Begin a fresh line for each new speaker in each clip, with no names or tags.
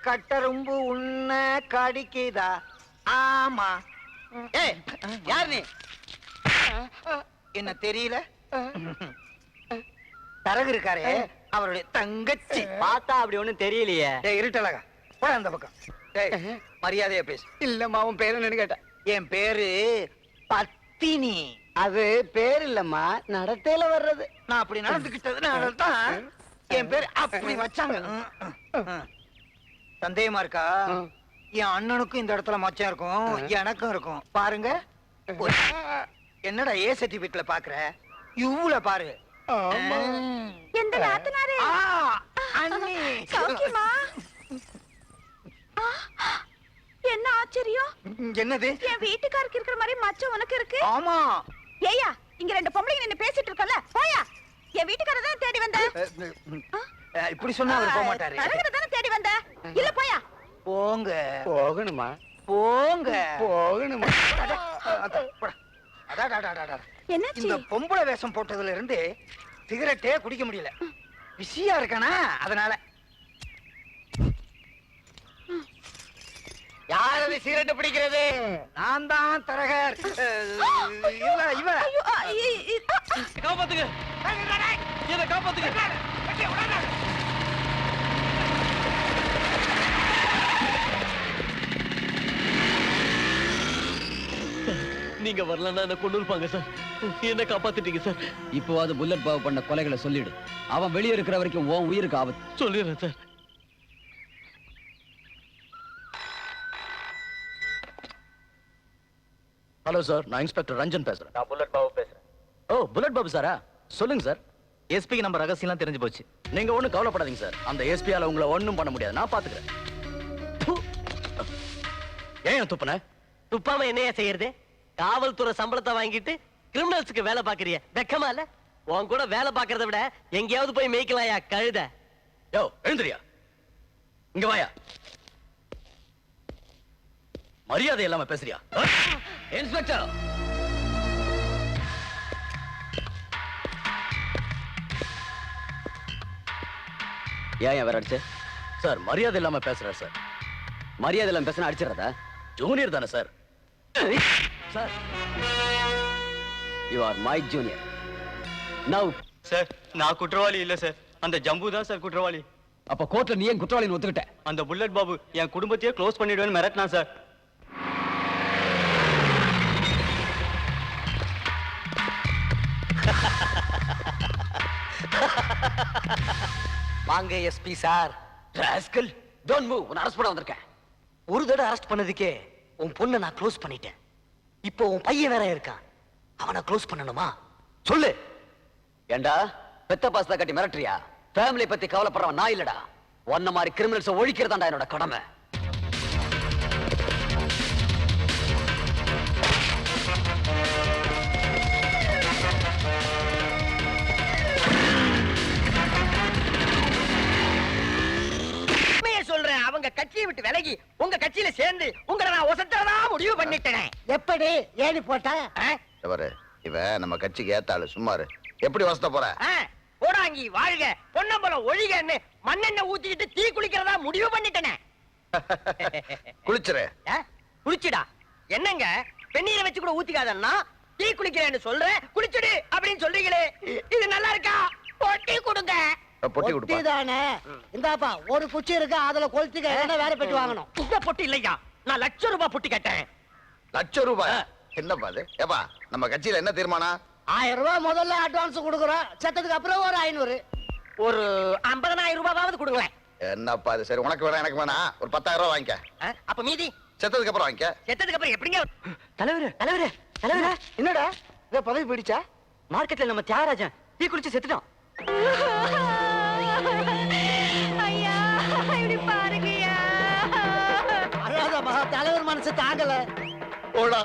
கட்டரும்பு உன்ன கடிக்குதா? ஆமா.
ஏய், யார் நீ?
என்ன தெரியல? தரகு இருக்காரே, அவருடைய தங்கச்சி.
பார்த்தா அப்படி ஒண்ணும் தெரியலையே.
இருட்டலகா, போட அந்த பக்கம். மரியாதையா பேசு.
இல்லம்மா, உன் பேரு என்னன்னு கேட்டேன்.
என் பேரு பத்தினி.
அது பேர் இல்லம்மா, நடத்தையில வர்றது.
நான் அப்படி நடந்துகிட்டதுனால தான் என் பேர் அப்படி வச்சாங்க. சந்தேகமா இருக்கா? என் அண்ணனுக்கும் இந்த இடத்துல மச்சம் இருக்கும், எனக்கும் இருக்கும். பாருங்க. என்னடா ஏ சர்டிபிகேட்ல பாக்குற? யூல பாரு.
எந்த நாத்தனாரே?
அண்ணி
சௌக்கியமா? என்ன ஆச்சரியம்?
என்னது?
என் வீட்டுக்காருக்கு இருக்கிற மாதிரி மச்சம் உனக்கு இருக்கு?
ஆமா.
ஏயா, இங்க ரெண்டு பொம்பளைங்க நின்னு பேசிட்டு இருக்கல, போயா. என் வீட்டுக்காரர் தான் தேடி வந்த.
இப்படி சொன்னா அவர் போக மாட்டாரு.
தரகர தான தேடி வந்த. இல்ல போயா.
போங்க.
போகணுமா?
போங்க.
போகணுமா?
என்னாச்சு?
இந்த பொம்பளை வேஷம் போட்டதுல இருந்து சிகரெட்டே குடிக்க முடியல. பிஸியா இருக்கானா, அதனால.
யாரது சிகரெட் பிடிக்கிறது?
நான் தான் தரகர். இவ
காப்பாத்துங்க, என்ன காப்பாத்துங்க.
நீங்க வரலன்னா என்ன கொண்டு இருப்பாங்க சார். என்ன காப்பாத்திட்டீங்க சார்.
இப்போ அது புல்லட் பாவ பண்ண கொலைகளை சொல்லிடு. அவன் வெளியே இருக்கிற வரைக்கும் உன் உயிருக்கு ஆபத்து.
சொல்லிடுறேன் சார்.
ஹலோ சார், நான் இன்ஸ்பெக்டர் ரஞ்சன் பேசுறேன்.
நான் புல்லட் பாபு பேசுறேன்.
ஓ, புல்லட் பாபு சாரா? சொல்லுங்க சார்.
எஸ்பிக்கு நம்ம ரகசியம்லாம் தெரிஞ்சு போச்சு.
நீங்க ஒண்ணும் கவலைப்படாதீங்க சார். அந்த எஸ்பியால உங்களை ஒண்ணும் பண்ண முடியாது, நான் பாத்துக்கிறேன். ஏன் துப்புன?
துப்பாம என்னையா செய்யறது? காவல்துறை சம்பளத்தை வாங்கிட்டு கிரிமினல்ஸுக்கு வேலை பாக்குறிய? வெக்கமா இல்ல? உன் கூட வேலை பாக்குறத விட எங்கேயாவது போய் மேய்க்கலாயா கழுத.
யோ, எழுந்திரியா. இங்க வாயா. மரியாதை இல்லாம பேசுறியா? இன்ஸ்பெக்டர், ஏன் வேற அடிச்ச? சார், மரியாதை இல்லாம பேசுறாரு சார். மரியாதை இல்லாம பேசினா அடிச்சிடறதா? ஜூனியர் தானே sir. Sir, you are my junior. Now
sir, நான் குற்றவாளி இல்ல சார். அந்த ஜம்பு தான் சார் குற்றவாளி.
அப்ப கோர்ட்ல நீ ஏன் குற்றவாளின்னு ஒத்துக்கிட்ட?
அந்த புல்லட் பாபு என் குடும்பத்தையே க்ளோஸ் பண்ணிடுவேன்னு மிரட்டினா சார்.
வாங்க SP sir.
Rascal, don't move. உன்னை அரெஸ்ட் பண்ண வந்திருக்கேன்.
ஒரு தடவை அரெஸ்ட் பண்ணதுக்கே உன் பொண்ணை நான் க்ளோஸ் பண்ணிட்டேன். இப்போ உன் பையன் வேற இருக்கான், அவனை க்ளோஸ் பண்ணணுமா?
சொல்லு. ஏண்டா பெத்த பாசத்தை கட்டி மிரட்டுறியா? ஃபேமிலி பத்தி கவலைப்படுறவன் நான் இல்லடா. ஒன்ன மாதிரி கிரிமினல்ஸ் ஒழிக்கிறதாண்டா என்னோட கடமை.
சொல்றேன், அவங்க கட்சியை விட்டு விலகி உங்க கட்சியில சேர்ந்து உங்களை நான் ஒசத்தறதா முடிவு பண்ணிட்டேன்.
எப்படி ஏணி போட்ட?
இவ நம்ம கட்சிக்கு ஏத்தாளு. சும்மாரு. எப்படி வசத்த போற?
போடாங்கி வாழ்க, பொன்னம்பலம் ஒழிகன்னு மண்ணெண்ணெய் ஊத்திக்கிட்டு தீ குளிக்கிறதா முடிவு பண்ணிட்டேனே.
குளிச்சுரு.
குளிச்சுடா என்னங்க? பெண்ணீரை வச்சு கூட ஊத்திக்காதன்னா தீ குளிக்கிறேன்னு சொல்றேன், குளிச்சுடு அப்படின்னு சொல்றீங்களே, இது நல்லா இருக்கா? பொட்டி கொடுங்க.
பொட்டி கொடுப்பா.
தானே இந்தாப்பா, ஒரு குச்சி இருக்கு, அதுல கொளுத்திக்க. என்ன வேற பெட்டி வாங்கணும்?
இந்த பொட்டி இல்லையா, நான் ₹1,00,000 பொட்டி கேட்டேன்.
₹1,00,000? என்னப்பா அது? ஏப்பா, நம்ம கட்சியில என்ன தீர்மானம்?
₹1000 முதல்ல அட்வான்ஸ் கொடுக்குறோம், செத்ததுக்கு அப்புறம் ஒரு 500.
ஒரு ₹50,000 கொடுங்களேன்.
என்னப்பா அது? சரி, உனக்கு வேணா எனக்கு வேணா, ஒரு ₹10,000 வாங்கிக்க.
அப்ப மீதி
செத்ததுக்கு அப்புறம் வாங்கிக்க.
செத்ததுக்கு அப்புறம் எப்படிங்க?
தலைவரே தலைவரே தலைவரே, என்னடா இத பதவி பிடிச்சா?
மார்க்கெட்ல நம்ம தியாகராஜன் டீ குடிச்சு செத்துட்டான்.
ஐயா, இப்படி பாருங்கய்யா.
அழாதம்மா, தலைவர் மனசு தாங்கல.
ஓடா,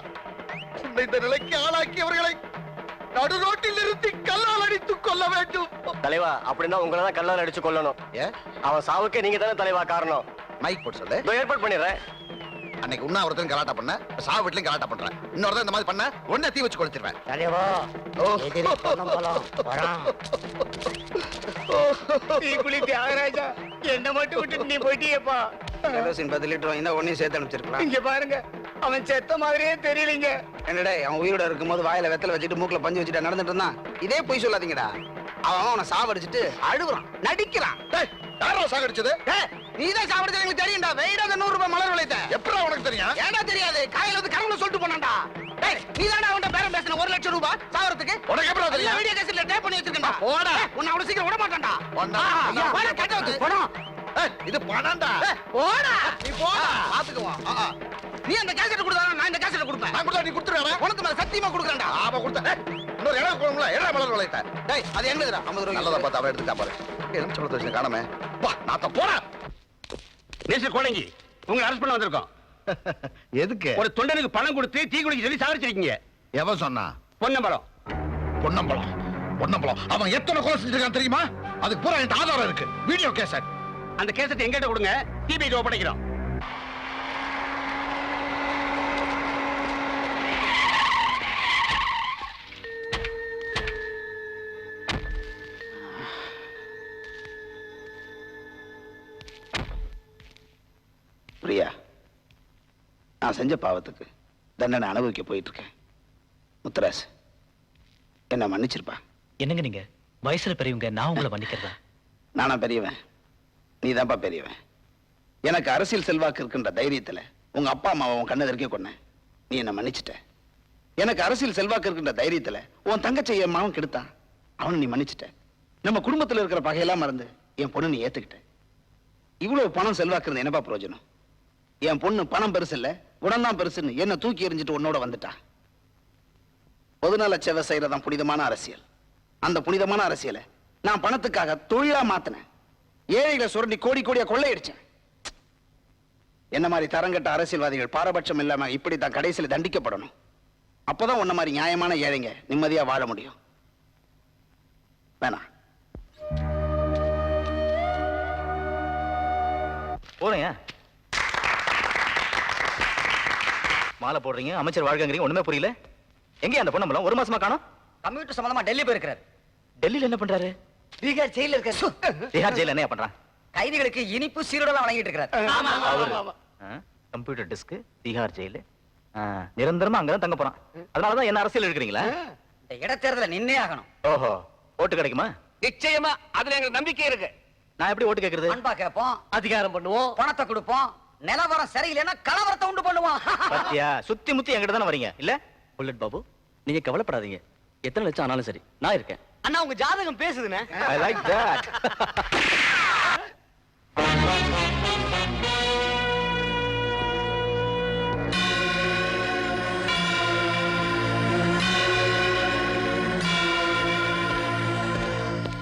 இந்த நிலைக்கு ஆளாக்கியவர்களை நடு ரோட்டில் நிறுத்தி கல்லால் அடித்து கொல்ல வேண்டும்.
தலைவா, அப்படின்னா உங்களை தான் கல்லால் அடிச்சு கொல்லணும்.
ஏன்?
அவன் சாவுக்கே நீங்க தானே தலைவா காரணம்.
மைக் போட்டு சொல்லு.
ஏற்பாடு பண்ணிடுறேன்.
அன்னைக்கு உண்ணாவிரதம் கலாட்டா பண்ண, சாவு வீட்லயும் கலாட்டா பண்றேன். இன்னொரு இந்த மாதிரி பண்ண உடனே தீ வச்சு கொளுத்திடுவேன்.
தலைவா, எதிரி பொன்னம்பலம் வரான்.
தீ குளி தியாகராஜா, என்ன மட்டும் விட்டு நீ போயிட்டியப்பா.
கெரோசின் 10 லிட்டர் வாங்கி ஒன்னையும் சேர்த்து அனுப்பிச்சிருக்கலாம்.
இங்க பாருங்க, அவன் செத்த மாதிரியே தெரியலீங்க.
என்னடா அவன் உயிரோட இருக்கும்போது வாயில வெத்தலை வச்சுட்டு மூக்குல பஞ்சு வச்சுட்டு நடந்துட்டு இருந்தான். இதே பொய் சொல்லாதீங்கடா. அவன் அவனை சாவடிச்சுட்டு அழுகுறான், நடிக்கிறான்.
யாரோ சாகடிச்சது?
நீதான் சாவடிச்சது எங்களுக்கு தெரியும்டா. வெயிடா அந்த 100 ரூபாய் மலர் விளைத்த
எப்படா உனக்கு தெரியும்?
ஏன்டா தெரியாது? காலையில வந்து கரவுல சொல்லிட்டு போனான்டா. நீதானே அவன்கிட்ட பேரம் பேசின 1 லட்சம் ரூபாய் சாவறதுக்கு?
உனக்கு எப்படா தெரியும்?
வீடியோ கேசட்ல டேப் பண்ணி வச்சிருக்கேன்டா. போடா, உன்னை அவ்வளவு சீக்கிரம் விட மாட்டான்டா.
போடா.
போடா, கட்ட வந்து போடா.
இது பணம்டா.
போடா, நீ போடா. பாத்துக்குவோம். நீ அந்த கேசட் கொடுத்தா நான் இந்த கேசட் கொடுப்பேன்.
நான் கொடுத்தா நீ கொடுத்துருவேனா?
உனக்கு மேல சத்தியமா கொடுக்குறேன்டா.
ஆமா கொடுத்தேன். இன்னொரு இடம் கொடுங்களா? என்ன மலர் விளைத்த?
டேய், அது என்னதுடா? 50 ரூபாய்.
நல்லதா பார்த்து அவன் எடுத்துக்கா பாரு. எலுமிச்சம்பழத்தை வச்சு காணமே. வா, நாத்த போடா.
மிஸ்டர் கோடங்கி, உங்களை அரெஸ்ட் பண்ண வந்திருக்கோம்.
எதுக்கு?
ஒரு தொண்டனுக்கு பணம் கொடுத்து டீ குடிக்க சொல்லி சாவடிச்சிருக்கீங்க.
எவன் சொன்னா?
பொன்னம்பலம்.
பொன்னம்பலம். பொன்னம்பலம். அவன் எத்தனை கொலை செஞ்சிருக்கான் தெரியுமா? அதுக்கு பூரா என்கிட்ட ஆதாரம் இருக்கு. Video cassette.
அந்த கேசத்தை எங்கிட்ட கொடுங்க, சிபிஐ ஒப்படைக்கிறோம்.
பிரியா, நான் செஞ்ச பாவத்துக்கு தண்டனை அனுபவிக்க போயிட்டு இருக்கேன். முத்துராஸ் என்ன மன்னிச்சிருப்பா.
என்னங்க நீங்க வயசுல பெரியவங்க, நான் உங்களை மன்னிக்கிறதா?
நானா பெரியவன்? நீதான்ப்பா பெரியவன். எனக்கு அரசியல் செல்வாக்கு இருக்கின்ற தைரியத்துல உங்க அப்பா அம்மாவை உன் கண்ணு எதிர்க்கே கொன்னேன். நீ என்ன மன்னிச்சிட்ட. எனக்கு அரசியல் செல்வாக்கு இருக்கின்ற தைரியத்துல உன் தங்கச்சி என் மாவன் கெடுத்தான். அவனை நீ மன்னிச்சிட்ட. நம்ம குடும்பத்துல இருக்கிற பகையெல்லாம் மறந்து என் பொண்ணு நீ ஏத்துக்கிட்ட. இவ்வளவு பணம் செல்வாக்கு இருந்த என்னப்பா பிரயோஜனம்? என் பொண்ணு பணம் பெருசு இல்ல, குணம்தான் பெருசுன்னு என்ன தூக்கி எறிஞ்சிட்டு உன்னோட வந்துட்டா. பொதுநல சேவை செய்யறதான் புனிதமான அரசியல். அந்த புனிதமான அரசியலை நான் பணத்துக்காக தொழிலா மாத்தினேன். ஏழைகளை சுரண்டி கோடி கோடியா கொள்ளையடிச்சேன். என்ன மாதிரி தரங்கட்ட அரசியல்வாதிகள் பாரபட்சம் இல்லாம இப்படித்தான் கடைசியில் தண்டிக்கப்படணும். அப்பதான் உன்ன மாதிரி நியாயமான ஏழைங்க நிம்மதியா வாழ முடியும். வேணாம்.
போறேங்க. மாலை போடுறீங்க, அமைச்சர் வாழ்க்கங்கிறீங்க, ஒண்ணுமே புரியல. எங்க அந்த பொண்ணம்பலம்? 1 மாசமா காணோம்.
கம்ப்யூட்டர் சம்பந்தமா டெல்லி போயிருக்கிறார்.
டெல்லியில என்ன பண்றாரு?
பீகார் ஜெயில இருக்காரு.
திஹார் ஜெயில என்ன பண்றான்?
கைதிகளுக்கு இனிப்பு சீரோடலாம் வழங்கிட்டு இருக்கிறார்.
கம்ப்யூட்டர் டிஸ்க், திஹார் ஜெயில. நிரந்தரமா அங்கதான் தங்க போறான். அதனாலதான் என்ன அரசியல் எடுக்கிறீங்களா?
இந்த இடைத்தேர்தல நின்னே ஆகணும்.
ஓஹோ, ஓட்டு கிடைக்குமா?
நிச்சயமா அதுல எங்களுக்கு நம்பிக்கை இருக்கு.
நான் எப்படி ஓட்டு கேக்குறது?
அன்பா கேட்போம்,
அதிகாரம் பண்ணுவோம்.
பணத்தை கொடுப்போம், நிலவரம் சரியில்லைன்னா கலவரத்தை உண்டு பண்ணுவோம்.
பாத்தியா, சுத்தி முத்தி என்கிட்ட தானே வரீங்க இல்ல?
புல்லட் பாபு, நீங்க கவலைப்படாதீங்க. எத்தனை லட்சம் ஆனாலும் சரி, நான் இருக்கேன்.
அண்ணா உங்க ஜாதகம் பேசுதுண்ணே.
I like that.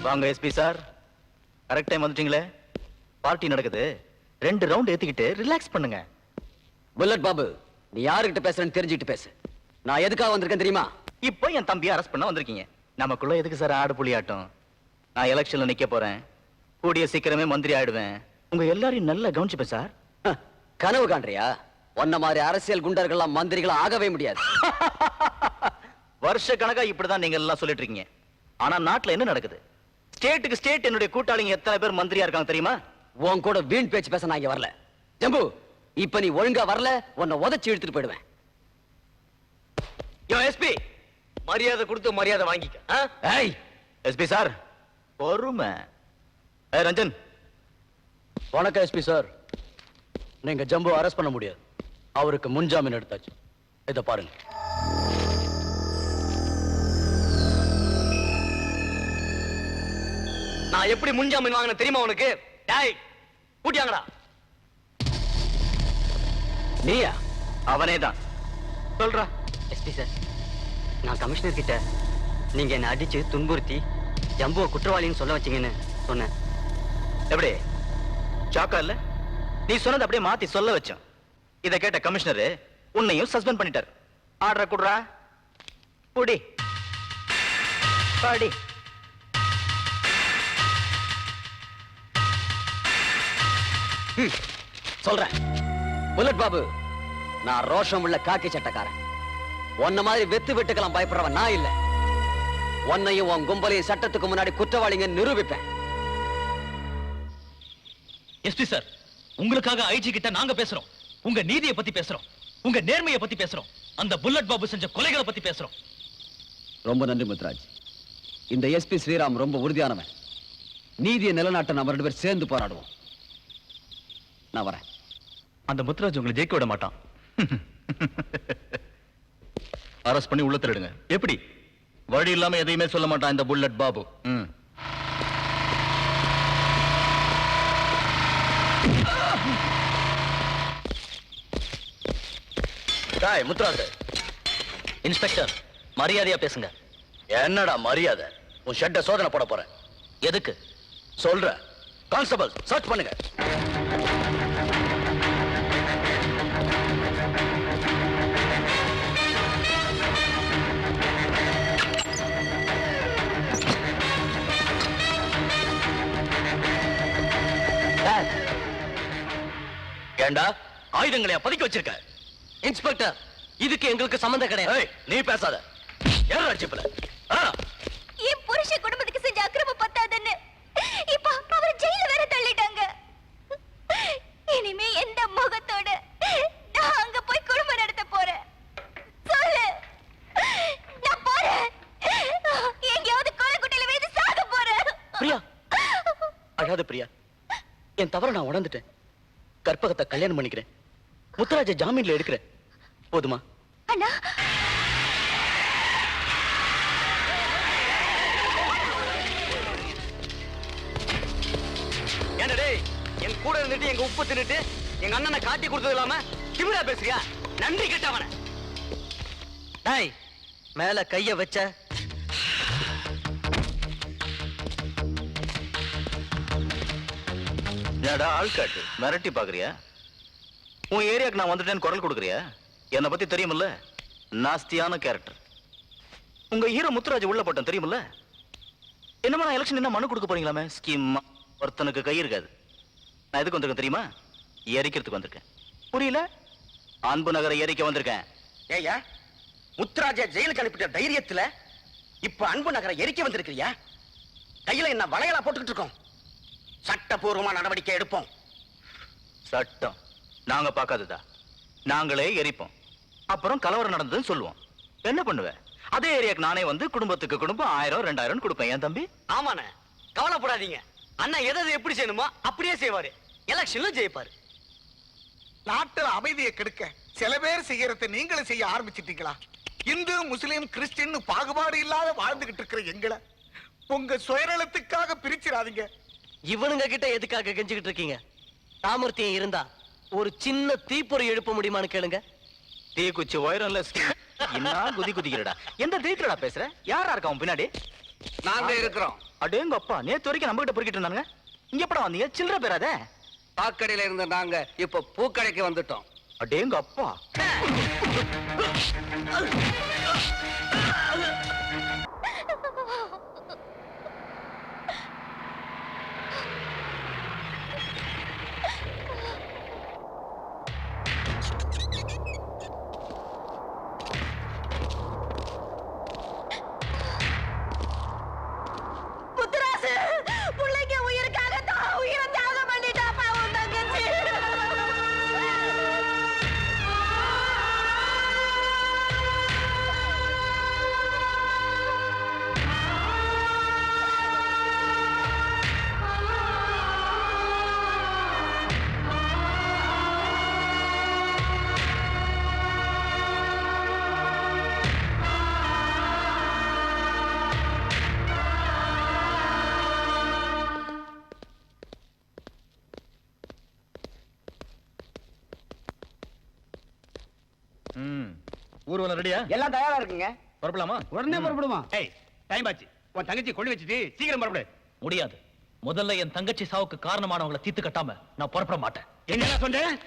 வாங்க எஸ்பி சார், கரெக்ட் டைம் வந்துட்டீங்களே. பார்ட்டி நடக்குது, 2 ரவுண்ட் ஏத்திக்கிட்டு ரிலாக்ஸ் பண்ணுங்க.
புல்லட் பாபு, நீ யாருக்கிட்ட பேசுறேன்னு தெரிஞ்சுக்கிட்டு பேசு. நான் எதுக்காக வந்திருக்கேன் தெரியுமா?
இப்போ என் தம்பியை அரெஸ்ட் பண்ண வந்திருக்கீங்க. நமக்குள்ள எதுக்கு சார் ஆடு புலியாட்டம்? நான் எலெக்ஷன்ல நிக்க போறேன், கூடிய சீக்கிரமே மந்திரி ஆயிடுவேன். உங்க எல்லாரையும் நல்லா கவனிச்சுப்பேன் சார்.
கனவு காண்றியா? ஒன்ன மாதிரி அரசியல் குண்டர்கள்லாம் மந்திரிகளா ஆகவே முடியாது.
வருஷ கணக்கா இப்படிதான் நீங்க எல்லாம் சொல்லிட்டு இருக்கீங்க. ஆனா நாட்டுல என்ன நடக்குது? ஸ்டேட்டுக்கு ஸ்டேட் என்னுடைய கூட்டாளிங்க எத்தனை பேர் மந்திரியா இருக்காங்க தெரியுமா?
உன் கூட வீண் பேச்சு பேச நான் இங்க வரல. ஜம்பு, இப்ப நீ ஒழுங்கா வரல, உன்னை உதைச்சு இழுத்துட்டு போயிடுவேன்.
யோ எஸ்பி, மரியாதை கொடுத்து மரியாதை வாங்கிக்க.
ஏய் எஸ்பி சார், பொறுமை. ஏய் ரஞ்சன்.
வணக்கம் எஸ்பி சார். நீங்க ஜம்பு அரெஸ்ட் பண்ண முடியாது. அவருக்கு முன்ஜாமீன் எடுத்தாச்சு. இத பாருங்க.
நான் எப்படி முன்ஜாமீன் வாங்கின தெரியுமா உனக்கு? டேய் கூட்டியாங்கடா.
நீயா?
அவனே தான். சொல்றா.
எஸ்பி சார், நான் கமிஷனர் கிட்ட நீங்க என்ன அடிச்சு துன்புறுத்தி ஜம்புவ குற்றவாளின்னு சொல்ல வச்சீங்கன்னு சொன்னேன்.
எப்படி சாக்கா இல்ல? நீ சொன்னது அப்படியே மாத்தி சொல்ல வச்சோம். இத கேட்ட கமிஷனர் உன்னையும் சஸ்பெண்ட் பண்ணிட்டார். ஆர்டர் குடுறா. புடி பாடி.
சொல்றேன். புல்லட் பாபு, நான் ரோஷம் உள்ள காக்கி சட்டக்காரன். உன்ன மாதிரி வெத்து வெட்டுக்கெல்லாம் பயப்படுறவன் நான் இல்ல. உன்னையும் உன் கும்பலையும் சட்டத்துக்கு முன்னாடி குற்றவாளிங்க நிரூபிப்பேன்.
எஸ்பி சார், உங்களுக்காக ஐஜி கிட்ட நாங்க பேசுறோம். உங்க நீதியை பத்தி பேசுறோம். உங்க நேர்மையை பத்தி பேசுறோம். அந்த புல்லட் பாபு செஞ்ச கொலைகளை பத்தி பேசுறோம்.
ரொம்ப நன்றி முத்துராஜ். இந்த எஸ்பி ஸ்ரீராம் ரொம்ப உறுதியானவன். நீதியை நிலநாட்ட நம்ம 2 பேர் சேர்ந்து போராடுவோம். நான் வரேன்.
அந்த முத்துராஜ் உங்களை ஜெயிக்க விட மாட்டான். அரெஸ்ட் பண்ணி உள்ள தள்ளிடுங்க. எப்படி? வழி இல்லாம எதையுமே சொல்ல மாட்டான் இந்த புல்லட் பாபு. முத்துராஜ், இன்ஸ்பெக்டர் மரியாதையா பேசுங்க.
என்னடா மரியாதை? உன் ஷெட்டை சோதனை போட போறேன்.
எதுக்கு
சொல்ற. கான்ஸ்டபிள் சர்ச் பண்ணுங்க.
ஏண்டா ஆயுதங்களையா பதுக்கி வச்சிருக்க?
இன்ஸ்பெக்டர், இதுக்கு எங்களுக்கு சம்பந்தம் கிடையாது.
நீ பேசாத. யார் அடிச்சுப்பல?
என் புருஷ குடும்பத்துக்கு செஞ்ச அக்கிரமம் பத்தாதுன்னு இப்ப அவரை ஜெயில வேற தள்ளிட்டாங்க. இனிமே எந்த முகத்தோட நான் அங்க போய் குடும்பம் நடத்த போறேன்? சொல்லு. நான் போறேன். எங்கேயாவது கொலைக்குட்டையில விழுந்து சாக போறேன்.
பிரியா, அழாத பிரியா. என் தவற நான் உணர்ந்துட்டேன். கற்பகத்தை கல்யாணம் பண்ணிக்கிறேன். முத்துராஜ ஜாமீன்ல எடுக்கிறேன். போதுமா?
அண்ணா,
என்னடே என் கூட இருந்துட்டு எங்க உப்பு தின்னுட்டு எங்க அண்ணனை காட்டி கொடுத்தது இல்லாம திமிரா பேசுறியா? நன்றி கெட்டவன.
டேய், மேல கைய வச்ச
என்னடா ஆள் காட்டு மிரட்டி பாக்குறியா? உன் ஏரியாக்கு நான் வந்துட்டேன்னு குரல் கொடுக்குறியா? என்னை பத்தி தெரியுமில்ல, நாஸ்தியான கேரக்டர். உங்க ஹீரோ முத்துராஜ் உள்ள போட்டோம் தெரியுமில்ல. என்னமா நான் எலெக்ஷன் என்ன மனு கொடுக்க போறீங்களாமே? ஸ்கீம் ஒருத்தனுக்கு கை இருக்காது. நான் எதுக்கு வந்திருக்கேன் தெரியுமா? எரிக்கிறதுக்கு வந்திருக்கேன். புரியல? அன்பு நகரை எரிக்க வந்திருக்கேன்.
ஏய்யா, முத்துராஜ ஜெயிலுக்கு அனுப்பிட்ட தைரியத்துல இப்ப அன்பு நகரை எரிக்க வந்திருக்கிறியா? கையில என்ன வளையலா போட்டுக்கிட்டு இருக்கோம்? சட்டபூர்வமா நடவடிக்கை எடுப்போம்.
சட்டம் நாங்க பார்க்காததா? நாங்களே எரிப்போம். அப்புறம் கலவரம் நடந்ததுன்னு சொல்லுவோம். என்ன பண்ணுவேன்? அதே ஏரியாக்கு நானே வந்து குடும்பத்துக்கு குடும்பம் 1000 2000 கொடுப்பேன். ஏன் தம்பி?
ஆமாண்ணே, கவலைப்படாதீங்க. அண்ணா எதை எப்படி செய்யணுமோ அப்படியே செய்வாரு. எலெக்ஷன்ல ஜெயிப்பாரு.
நாட்டுல அமைதியை கெடுக்க சில பேர் செய்யறதை நீங்களும் செய்ய ஆரம்பிச்சிட்டீங்களா? இந்து முஸ்லிம் கிறிஸ்டின் பாகுபாடு இல்லாத வாழ்ந்துகிட்டு இருக்கிற எங்களை உங்க சுயநலத்துக்காக பிரிச்சிடாதீங்க.
இவனுங்க கிட்ட எதுக்காக கெஞ்சிக்கிட்டு இருக்கீங்க? சாமர்த்தியம் இருந்தா ஒரு சின்ன தீப்பொறி எழுப்ப முடியுமான்னு கேளுங்க.
தீ குச்சி உயரம்ல என்ன குதி குதிக்கிறடா? எந்த தீக்குறடா பேசுற? யாரா இருக்கா உன் பின்னாடி?
நாங்க இருக்கிறோம்.
அடேங்க அப்பா, நேத்து வரைக்கும் நம்ம கிட்ட பொறுக்கிட்டு இருந்தாங்க. இங்க எப்படா வந்தீங்க? சில்லற பேராதே.
பாக்கடையில இருந்த நாங்க இப்ப பூக்கடைக்கு வந்துட்டோம்.
அடேங்க அப்பா.
புத்துராசு பிள்ளைங்க உயிருக்காக தான் உயிரை தியாகம் பண்ணிட்டாப்பா உன் தங்கச்சி.
ஊர்வலம் ரெடியா?
எல்லாம் தயாரா இருக்குங்க.
புறப்படலாமா?
உடனே புறப்படுமா? ஏய், டைம் ஆச்சு. உன் தங்கச்சி கொண்டு வச்சுட்டு சீக்கிரம் புறப்படு.
முடியாது. முதல்ல என் தங்கச்சி சாவுக்கு காரணமானவங்களை தீர்த்து கட்டாம நான் புறப்பட மாட்டேன்.
என்ன சொன்னேன்?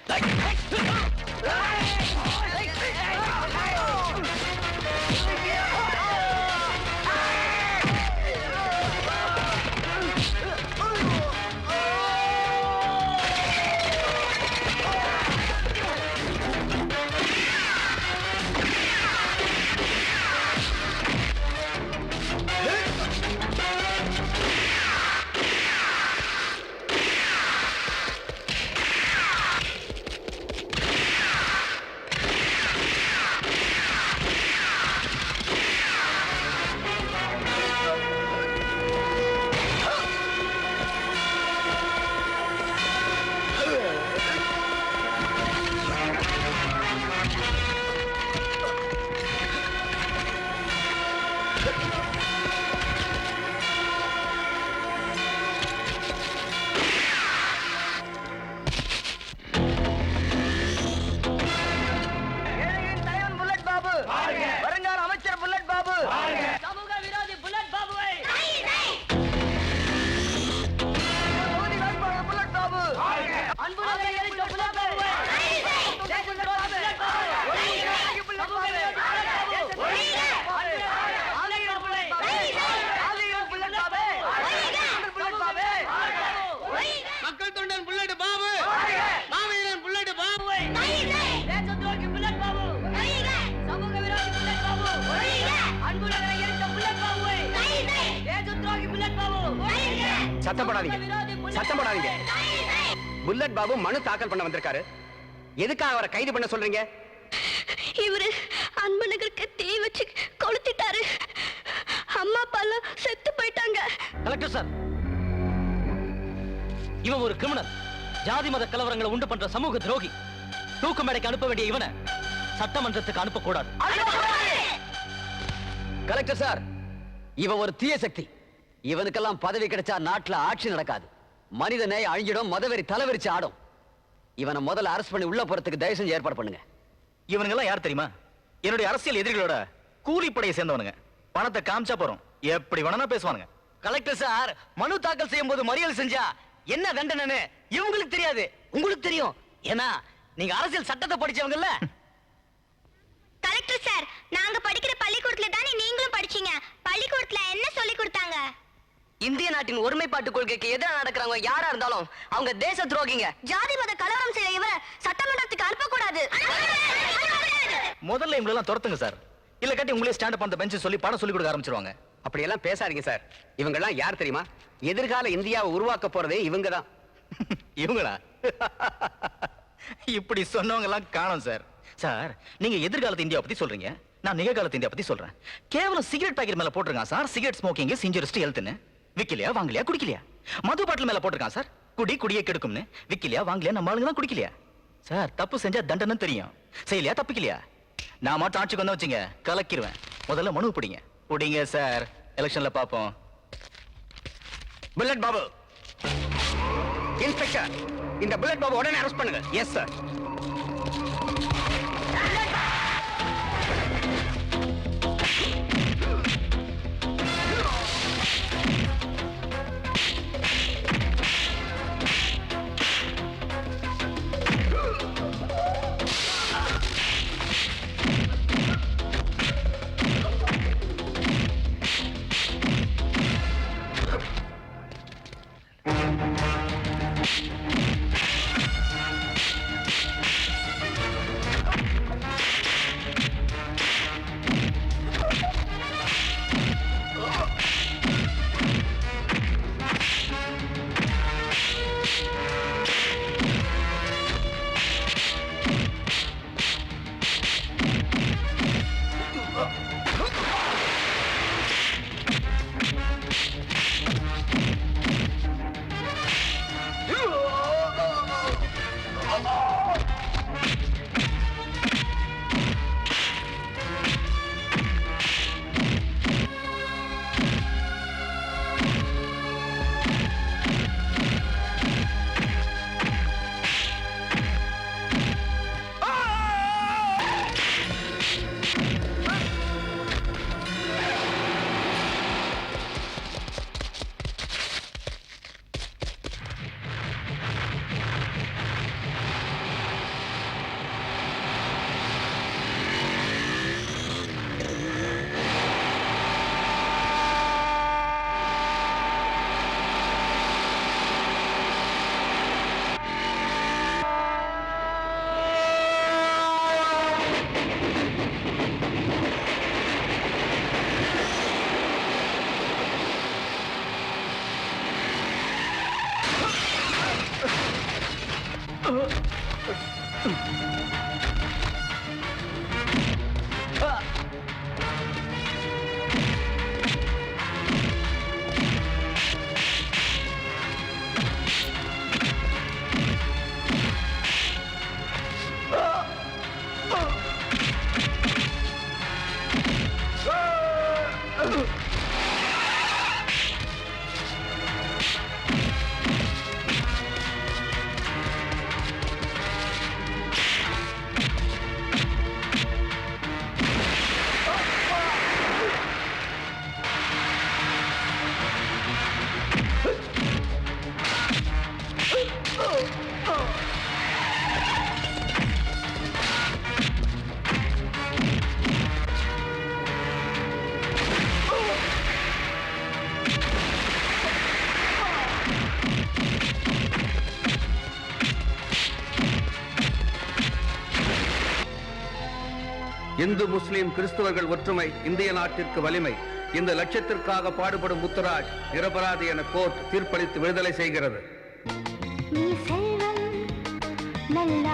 அன்புநகரை எரித்த புல்லட் பாபுவை தேச துரோகி புல்லட் பாபு
சத்தம் போடாதீங்க சத்தம் போடாதீங்க புல்லட் பாபு மனு தாக்கல் பண்ண வந்திருக்காரு எதுக்காக அவரை கைது பண்ண சொல்றீங்க
இவரு அன்பனகருக்கு தீ வச்சு கொளுத்திட்டாரு அம்மா அப்பா எல்லாம் செத்து போயிட்டாங்க
கலெக்டர் சார், இவன் ஒரு கிரிமினல், ஜாதி மத கலவரங்களை உண்டு பண்ற சமூக துரோகி. தூக்கு மேடைக்கு அனுப்ப வேண்டிய இவனை சட்டமன்றத்துக்கு அனுப்பக்கூடாது.
கலெக்டர் சார், இவன் ஒரு தீய சக்தி. இவனுக்கெல்லாம் பதவி கிடைச்சா நாட்டுல ஆட்சி நடக்காது. மனித நேயம் அழிஞ்சிடும், மதவெறி தலைவரிச்சு ஆடும். இவனை முதல்ல அரெஸ்ட் பண்ணி உள்ள போறதுக்கு தயவு செஞ்சு ஏற்பாடு பண்ணுங்க.
இவனுங்க எல்லாம் யார் தெரியுமா? என்னுடைய அரசியல் எதிரிகளோட கூலிப்படையை சேர்ந்தவனுங்க. பணத்தை காமிச்சா போறோம், எப்படி வேணா பேசுவானுங்க.
கலெக்டர் சார், மனு தாக்கல் செய்யும் போது மறியல் செஞ்சா என்ன தண்டனை இவங்களுக்கு தெரியாது, உங்களுக்கு தெரியும். ஏன்னா நீங்க அரசியல் சட்டத்தை படிச்சவங்கல்ல.
கலெக்டர் சார், நாங்க படிக்கிற பள்ளிக்கூடத்துல தானே நீங்களும் படிச்சீங்க. பள்ளிக்கூடத்துல என்ன சொல்லி கொடுத்தாங்க?
இந்திய நாட்டின் ஒருமைப்பாட்டு கொள்கைக்கு எதிராக நடக்கிறவங்க யாரா இருந்தாலும் அவங்க தேச துரோகிங்க.
ஜாதி மத கலவரம் செய்ய இவரை சட்டமன்றத்துக்கு அனுப்பக்கூடாது.
முதல்ல இவங்களெல்லாம் துரத்துங்க சார், இல்ல கட்டி உங்களே ஸ்டாண்ட் அப் அந்த பெஞ்ச் சொல்லி பணம் சொல்லி கொடுக்க ஆரம்பிச்சிருவாங்க.
அப்படி எல்லாம் பேசாதீங்க சார். இவங்க எல்லாம் யார் தெரியுமா? எதிர்கால இந்தியாவை உருவாக்க போறதே இவங்க தான்.
இவங்களா? இப்படி சொன்னவங்க எல்லாம் காணோம் சார். சார், நீங்க எதிர்காலத்து இந்தியா பத்தி சொல்றீங்க, நான் நிகழ்காலத்து இந்தியா பத்தி சொல்றேன். கேவலம் சிகரெட் பாக்கெட் மேல போட்டிருக்கான் சார், cigarette smoking is injurious to ஹெல்த்னு. விக்கலையா வாங்கலையா குடிக்கலையா? மது பாட்டில் மேல போட்டிருக்கான் சார், குடியே கெடுக்கும்னு. விக்கலையா வாங்கலையா நம்ம ஆளுங்க தான் குடிக்கலையா? சார், தப்பு செஞ்சா தண்டனை தெரியும், செய்யலையா தப்பிக்கலையா? நான் மட்டும் ஆட்சிக்கு வந்தா வச்சுங்க கலக்கிடுவேன். முதல்ல மனு பிடிங்க சார், எலெக்ஷன்ல பாப்போம்.
புல்லட் பாபு, இன்ஸ்பெக்டர், இந்த புல்லட் பாபு உடனே அரெஸ்ட் பண்ணுங்க. Yes sir.
இந்து முஸ்லிம் கிறிஸ்தவர்கள் ஒற்றுமை இந்திய நாட்டிற்கு வலிமை. இந்த லட்சியத்திற்காக பாடுபடும் முத்துராஜ் நிரபராதி என கோர்ட் தீர்ப்பளித்து விடுதலை செய்கிறது.
நீ செல்வம் நல்ல